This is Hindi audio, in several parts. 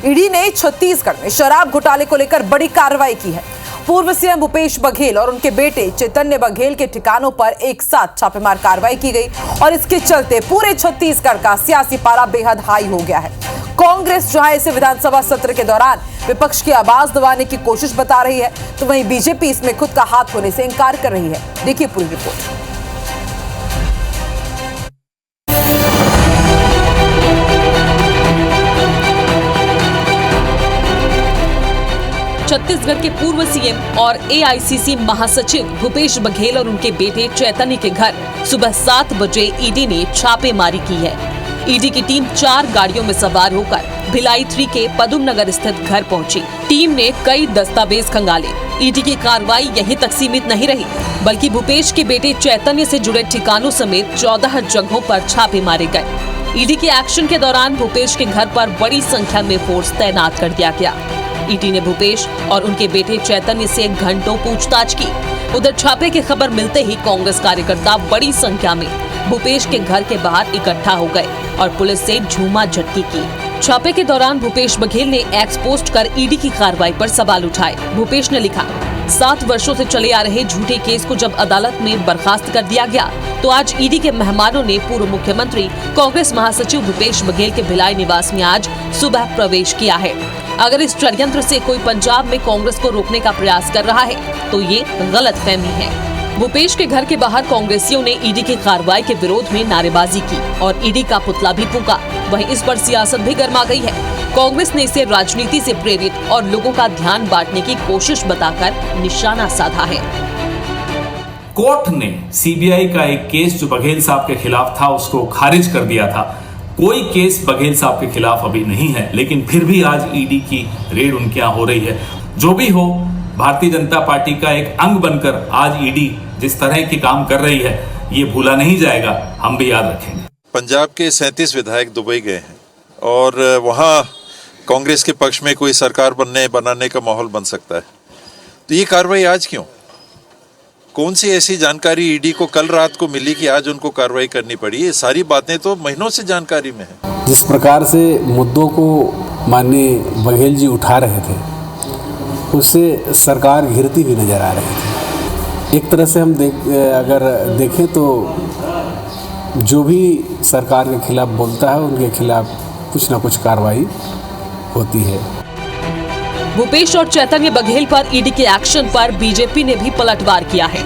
ईडी ने छत्तीसगढ़ में शराब घोटाले को लेकर बड़ी कार्रवाई की है। पूर्व सीएम भूपेश बघेल और उनके बेटे चैतन्य बघेल के ठिकानों पर एक साथ छापेमार कार्रवाई की गई और इसके चलते पूरे छत्तीसगढ़ का सियासी पारा बेहद हाई हो गया है। कांग्रेस जहां इसे विधानसभा सत्र के दौरान विपक्ष की आवाज दबाने की कोशिश बता रही है, तो वहीं बीजेपी इसमें खुद का हाथ होने से इंकार कर रही है। देखिए पूरी रिपोर्ट। छत्तीसगढ़ के पूर्व सीएम और एआईसीसी महासचिव भूपेश बघेल और उनके बेटे चैतन्य के घर सुबह 7 बजे ईडी ने छापेमारी की है। ईडी की टीम 4 गाड़ियों में सवार होकर भिलाई 3 के पदम नगर स्थित घर पहुंची। टीम ने कई दस्तावेज खंगाले। ईडी की कार्रवाई यहीं तक सीमित नहीं रही, बल्कि भूपेश के बेटे चैतन्य से जुड़े ठिकानों समेत 14 जगहों पर छापे मारे गए। ईडी के एक्शन के दौरान भूपेश के घर पर बड़ी संख्या में फोर्स तैनात कर दिया गया। ईडी ने भूपेश और उनके बेटे चैतन्य से घंटों पूछताछ की। उधर छापे की खबर मिलते ही कांग्रेस कार्यकर्ता बड़ी संख्या में भूपेश के घर के बाहर इकट्ठा हो गए और पुलिस से झूमा झटकी की। छापे के दौरान भूपेश बघेल ने एक्स पोस्ट कर ईडी की कार्रवाई पर सवाल उठाए। भूपेश ने लिखा, 7 वर्षों से चले आ रहे झूठे केस को जब अदालत में बर्खास्त कर दिया गया, तो आज ईडी के मेहमानों ने पूर्व मुख्यमंत्री कांग्रेस महासचिव भूपेश बघेल के भिलाई निवास में आज सुबह प्रवेश किया है। अगर इस षड्यंत्र से कोई पंजाब में कांग्रेस को रोकने का प्रयास कर रहा है, तो ये गलतफहमी है। भूपेश के घर के बाहर कांग्रेसियों ने ईडी की कार्रवाई के विरोध में नारेबाजी की और ईडी का पुतला भी फूंका। वहीं इस पर सियासत भी गर्मा गई है। कांग्रेस ने इसे राजनीति से प्रेरित और लोगों का ध्यान बांटने की कोशिश बताकर निशाना साधा है। कोर्ट ने सीबीआई का एक केस जो बघेल साहब के खिलाफ था उसको खारिज कर दिया था। कोई केस बघेल साहब के खिलाफ अभी नहीं है, लेकिन फिर भी आज ईडी की रेड उनके यहाँ हो रही है। जो भी हो, भारतीय जनता पार्टी का एक अंग बनकर आज ईडी जिस तरह की काम कर रही है, ये भूला नहीं जाएगा, हम भी याद रखेंगे। पंजाब के 37 विधायक दुबई गए हैं और वहाँ कांग्रेस के पक्ष में कोई सरकार बनाने का माहौल बन सकता है, तो ये कार्रवाई आज क्यों? कौन सी ऐसी जानकारी ईडी को कल रात को मिली कि आज उनको कार्रवाई करनी पड़ी? ये सारी बातें तो महीनों से जानकारी में है। जिस प्रकार से मुद्दों को माननीय बघेल जी उठा रहे थे, उससे सरकार घिरती हुई नजर आ रही थी। एक तरह से हम अगर देखें तो जो भी सरकार के खिलाफ बोलता है, उनके खिलाफ कुछ न कुछ कार्रवाई होती है। भूपेश और चैतन्य बघेल पर ईडी के एक्शन पर बीजेपी ने भी पलटवार किया है।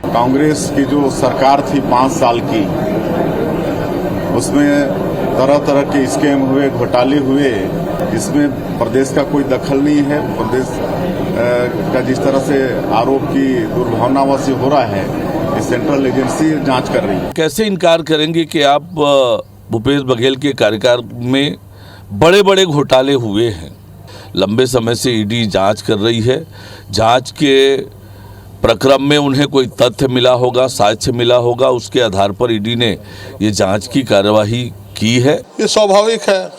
कांग्रेस की जो सरकार थी 5 साल की, उसमें तरह तरह के स्कैम हुए, घोटाले हुए, इसमें प्रदेश का कोई दखल नहीं है। प्रदेश का जिस तरह से आरोप की दुर्भावनाओं से हो रहा है, ये सेंट्रल एजेंसी जांच कर रही है। कैसे इनकार करेंगे कि आप भूपेश बघेल के कार्यकाल में बड़े बड़े घोटाले हुए हैं। लंबे समय से ईडी जांच कर रही है। जांच के प्रक्रम में उन्हें कोई तथ्य मिला होगा, साक्ष्य मिला होगा, उसके आधार पर ईडी ने ये जांच की कार्यवाही की है। ये स्वाभाविक है,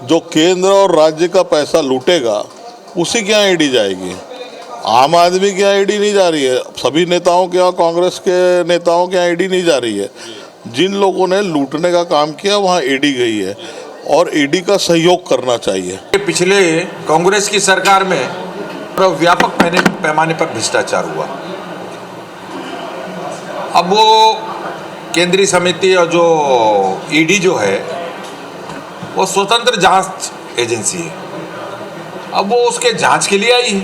जो केंद्र और राज्य का पैसा लूटेगा उसी के यहाँ ईडी जाएगी। आम आदमी के यहाँ ईडी नहीं जा रही है, सभी नेताओं के यहाँ, कांग्रेस के नेताओं के यहाँ ईडी नहीं जा रही है। जिन लोगों ने लूटने का काम किया वहाँ ईडी गई है और ईडी का सहयोग करना चाहिए। पिछले कांग्रेस की सरकार में व्यापक पैमाने पर भ्रष्टाचार हुआ। अब वो केंद्रीय समिति और जो ईडी जो है वो स्वतंत्र जांच एजेंसी है, अब वो उसके जांच के लिए आई है।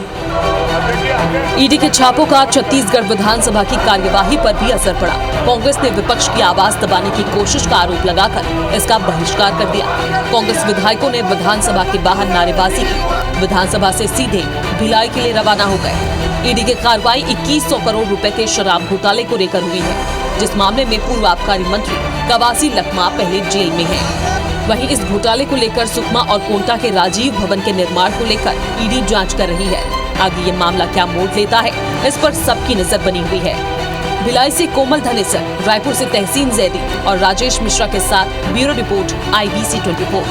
ईडी के छापों का छत्तीसगढ़ विधानसभा की कार्यवाही पर भी असर पड़ा। कांग्रेस ने विपक्ष की आवाज दबाने की कोशिश का आरोप लगाकर इसका बहिष्कार कर दिया। कांग्रेस विधायकों ने विधानसभा के बाहर नारेबाजी की। विधानसभा से सीधे भिलाई के लिए रवाना हो गए। ईडी की कार्रवाई 2100 करोड़ रुपए के शराब घोटाले को लेकर हुई है, जिस मामले में पूर्व आबकारी मंत्री कवासी लखमा पहले जेल में है। वहीं इस घोटाले को लेकर सुकमा और कोंटा के राजीव भवन के निर्माण को लेकर ईडी जांच कर रही है। आगे ये मामला क्या मोड़ लेता है, इस पर सबकी नजर बनी हुई है। भिलाई से कोमल धनेसर, रायपुर से तहसीन जैदी और राजेश मिश्रा के साथ ब्यूरो रिपोर्ट IBC 24।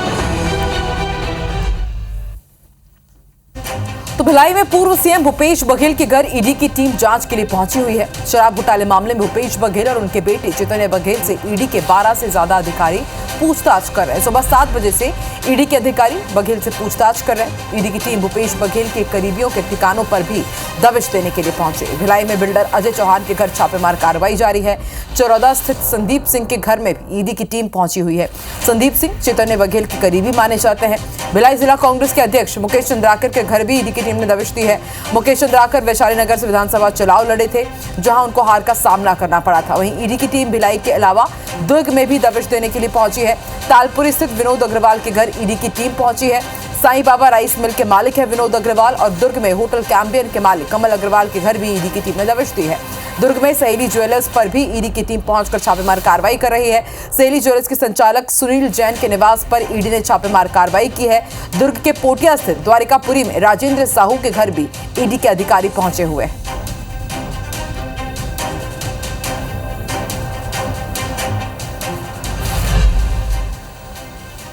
तो भिलाई में पूर्व सीएम भूपेश बघेल के घर ईडी की टीम जांच के लिए पहुंची हुई है। शराब घोटाले मामले में भूपेश बघेल और उनके बेटे चैतन्य बघेल से ईडी के 12 से ज्यादा अधिकारी पूछताछ कर रहे हैं। सुबह 7 बजे से ईडी के अधिकारी बघेल से पूछताछ कर रहे हैं। ईडी की टीम भूपेश बघेल के करीबियों के ठिकानों पर भी दबिश देने के लिए पहुंचे। भिलाई में बिल्डर अजय चौहान के घर छापेमार कार्रवाई जारी है। चरौदा स्थित संदीप सिंह के घर में भी ईडी की टीम पहुंची हुई है। संदीप सिंह चैतन्य बघेल के करीबी माने जाते हैं। भिलाई जिला कांग्रेस के अध्यक्ष मुकेश चंद्राकर के घर भी ईडी की टीम ने दबिश दी है। मुकेश चंद्राकर वैशाली नगर से विधानसभा चुनाव लड़े थे, जहां उनको हार का सामना करना पड़ा था। वहीं ईडी की टीम भिलाई के अलावा दुर्ग में भी दबिश देने के लिए पहुंची है। तालपुरी स्थित विनोद अग्रवाल के घर ईडी की टीम पहुंची है। साईं बाबा राइस मिल के मालिक है विनोद अग्रवाल और दुर्ग में होटल कैंबियन के मालिक कमल अग्रवाल के घर भी ईडी की टीम ने दबिश दी है। दुर्ग में सहेली ज्वेलर्स पर भी ईडी की टीम पहुंचकर छापेमार कार्रवाई कर रही है। सहेली ज्वेलर्स के संचालक सुनील जैन के निवास पर ईडी ने छापेमार कार्रवाई की है। दुर्ग के पोटिया स्थित द्वारिकापुरी में राजेंद्र साहू के घर भी ईडी के अधिकारी पहुंचे हुए हैं।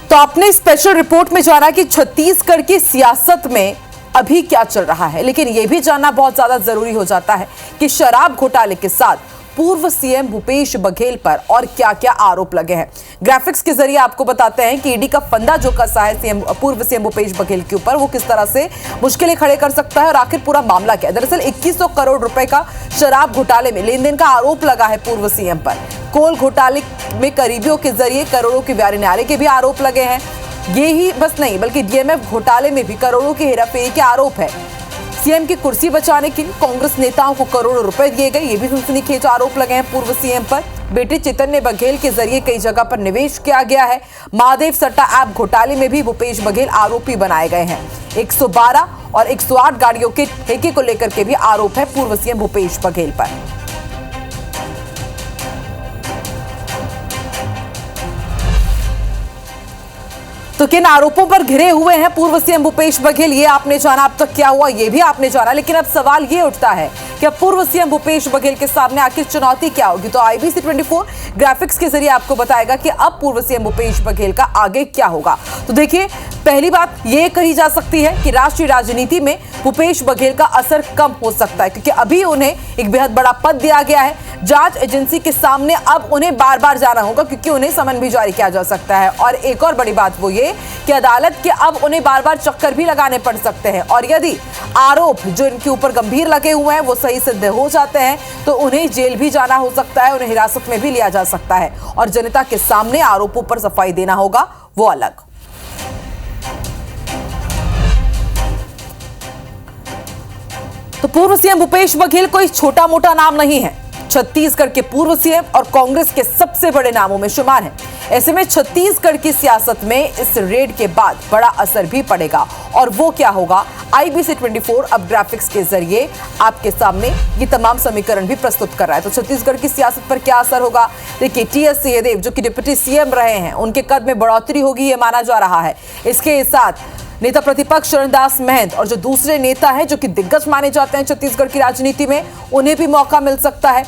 तो आपने स्पेशल रिपोर्ट में जाना कि छत्तीसगढ़ की सियासत में अभी क्या चल रहा है, लेकिन यह भी जानना बहुत ज्यादा जरूरी हो जाता है कि शराब घोटाले के साथ पूर्व सीएम भूपेश बघेल पर और क्या क्या आरोप लगे हैं। ग्राफिक्स के जरिए आपको बताते हैं कि ईडी का फंदा जो कसा है पूर्व सीएम भूपेश बघेल के ऊपर, वो किस तरह से मुश्किलें खड़े कर सकता है और आखिर पूरा मामला क्या है। दरअसल 2100 करोड़ रुपए का शराब घोटाले में लेन देन का आरोप लगा है पूर्व सीएम पर। कोल घोटाले में करीबियों के जरिए करोड़ों के ब्याह न्यारे के भी आरोप लगे हैं। ये ही बस नहीं, बल्कि डीएमएफ घोटाले में भी करोड़ों की हेराफेरी के आरोप है। सीएम की कुर्सी बचाने के लिए कांग्रेस नेताओं को करोड़ों रुपए दिए गए, ये भी सनसनीखेज आरोप लगे हैं पूर्व सीएम पर। बेटे चैतन्य बघेल के जरिए कई जगह पर निवेश किया गया है। महादेव सट्टा ऐप घोटाले में भी भूपेश बघेल आरोपी बनाए गए हैं। 112 और 108 गाड़ियों के ठेके को लेकर के भी आरोप है पूर्व सीएम भूपेश बघेल पर। तो किन आरोपों पर घिरे हुए हैं पूर्व सीएम भूपेश बघेल, ये आपने जाना। अब तक क्या हुआ ये भी आपने जाना, लेकिन अब सवाल ये उठता है कि अब पूर्व सीएम भूपेश बघेल के सामने आखिर चुनौती क्या होगी। तो IBC 24 ग्राफिक्स के जरिए आपको बताएगा कि अब पूर्व सीएम भूपेश बघेल का आगे क्या होगा। तो देखिए, पहली बात ये कही जा सकती है कि राष्ट्रीय राजनीति में भूपेश बघेल का असर कम हो सकता है, क्योंकि अभी उन्हें एक बेहद बड़ा पद दिया गया है। जांच एजेंसी के सामने अब उन्हें बार बार जाना होगा, क्योंकि उन्हें समन भी जारी किया जा सकता है। और एक और बड़ी बात वो ये कि अदालत के अब उन्हें बार बार चक्कर भी लगाने पड़ सकते हैं। और यदि आरोप जो इनके ऊपर गंभीर लगे हुए हैं वो सही सिद्ध हो जाते हैं तो उन्हें जेल भी जाना हो सकता है, उन्हें हिरासत में भी लिया जा सकता है और जनता के सामने आरोपों पर सफाई देना होगा, वो अलग। तो पूर्व सीएम भूपेश बघेल कोई छोटा मोटा नाम नहीं है। छत्तीसगढ़ के पूर्व सीएम और कांग्रेस के सबसे बड़े नामों में शुमार है। ऐसे में छत्तीसगढ़ की सियासत में इस रेड के बाद बड़ा असर भी पड़ेगा, और वो क्या होगा IBC 24 अब ग्राफिक्स के जरिए आपके सामने ये तमाम समीकरण भी प्रस्तुत कर रहा है। तो छत्तीसगढ़ की सियासत पर क्या असर होगा, देखिए TS सिंहदेव जो कि डिप्टी सीएम रहे हैं, उनके कद में बढ़ोतरी होगी ये माना जा रहा है। इसके साथ नेता प्रतिपक्ष चरणदास महंत और जो दूसरे नेता हैं जो कि दिग्गज माने जाते हैं छत्तीसगढ़ की राजनीति में, उन्हें भी मौका मिल सकता है।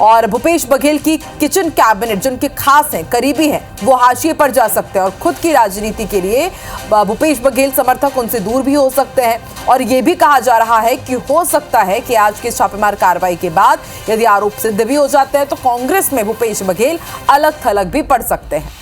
और भूपेश बघेल की किचन कैबिनेट जिनके खास हैं, करीबी हैं, वो हाशिए पर जा सकते हैं और खुद की राजनीति के लिए भूपेश बघेल समर्थक उनसे दूर भी हो सकते हैं। और ये भी कहा जा रहा है कि हो सकता है कि आज के छापेमार कार्रवाई के बाद यदि आरोप सिद्ध भी हो जाते हैं तो कांग्रेस में भूपेश बघेल अलग थलग भी पड़ सकते हैं।